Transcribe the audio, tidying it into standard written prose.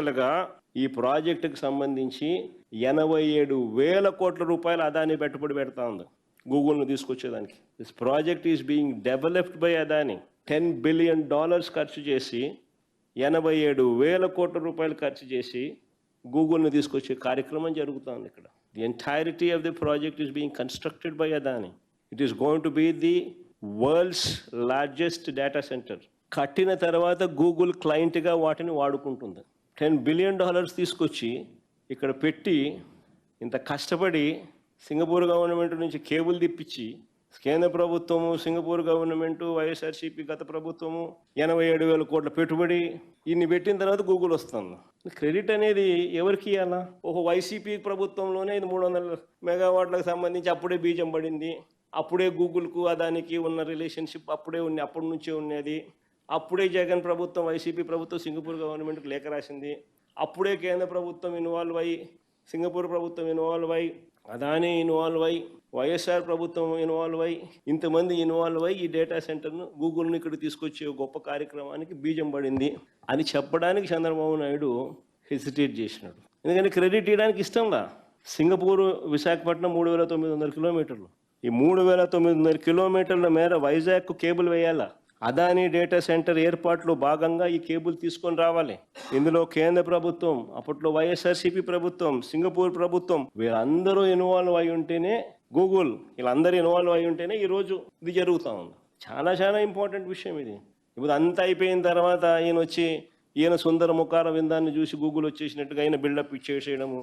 గా ఈ ప్రాజెక్టుకు సంబంధించి 87,000 కోట్ల రూపాయలు అదాని పెట్టుబడి పెడతా ఉంది గూగుల్ను తీసుకొచ్చేదానికి. This project is being developed by Adani. $10 billion ఖర్చు చేసి 87,000 కోట్ల రూపాయలు ఖర్చు చేసి గూగుల్ను తీసుకొచ్చే కార్యక్రమం జరుగుతుంది ఇక్కడ. The entirety of the project is being constructed by Adani. It is going to be the world's largest data centre. కట్టిన తర్వాత గూగుల్ క్లయింట్గా వాటిని వాడుకుంటుంది. $10 బిలియన్ తీసుకొచ్చి ఇక్కడ పెట్టి ఇంత కష్టపడి సింగపూర్ గవర్నమెంట్ నుంచి కేబుల్ తిప్పించి కేంద్ర ప్రభుత్వము, సింగపూర్ గవర్నమెంటు, వైఎస్ఆర్సీపీ గత ప్రభుత్వము 87,000 కోట్ల పెట్టుబడి ఇన్ని పెట్టిన తర్వాత గూగుల్ వస్తుంది. క్రెడిట్ అనేది ఎవరికి ఇవ్వాలా? వైసీపీ ప్రభుత్వంలోనే ఇది 300 మెగావాట్లకు సంబంధించి అప్పుడే బీజం పడింది. అప్పుడే గూగుల్కు అదానికి ఉన్న రిలేషన్షిప్ అప్పటి నుంచే ఉన్నది. అప్పుడే జగన్ ప్రభుత్వం, వైసీపీ ప్రభుత్వం సింగపూర్ గవర్నమెంట్కి లేఖ రాసింది. అప్పుడే కేంద్ర ప్రభుత్వం ఇన్వాల్వ్ అయ్యి, సింగపూర్ ప్రభుత్వం ఇన్వాల్వ్ అయ్యి, అదాని ఇన్వాల్వ్ అయ్యి, వైఎస్ఆర్ ప్రభుత్వం ఇన్వాల్వ్ అయ్యి, ఇంతమంది ఇన్వాల్వ్ అయ్యి ఈ డేటా సెంటర్ను గూగుల్ని ఇక్కడ తీసుకొచ్చే గొప్ప కార్యక్రమానికి బీజం పడింది అని చెప్పడానికి చంద్రబాబు నాయుడు హెసిటేట్ చేసినాడు. ఎందుకంటే క్రెడిట్ ఇవ్వడానికి ఇష్టంలా. సింగపూర్ విశాఖపట్నం 3,900 కిలోమీటర్లు. ఈ 3,900 కిలోమీటర్ల మేర వైజాగ్కు కేబుల్ వేయాలా. అదాని డేటా సెంటర్ ఏర్పాట్లో భాగంగా ఈ కేబుల్ తీసుకొని రావాలి. ఇందులో కేంద్ర ప్రభుత్వం, అప్పట్లో వైఎస్ఆర్సీపీ ప్రభుత్వం, సింగపూర్ ప్రభుత్వం వీళ్ళందరూ ఇన్వాల్వ్ అయి ఉంటేనే, గూగుల్ వీళ్ళందరూ ఇన్వాల్వ్ అయి ఉంటేనే ఈరోజు ఇది జరుగుతూ ఉంది. చాలా ఇంపార్టెంట్ విషయం ఇది. ఇప్పుడు అంతా అయిపోయిన తర్వాత ఈయన సుందర ముఖార విందాన్ని చూసి గూగుల్ వచ్చేసినట్టుగా ఆయన బిల్డప్ ఇచ్చేసేయడము,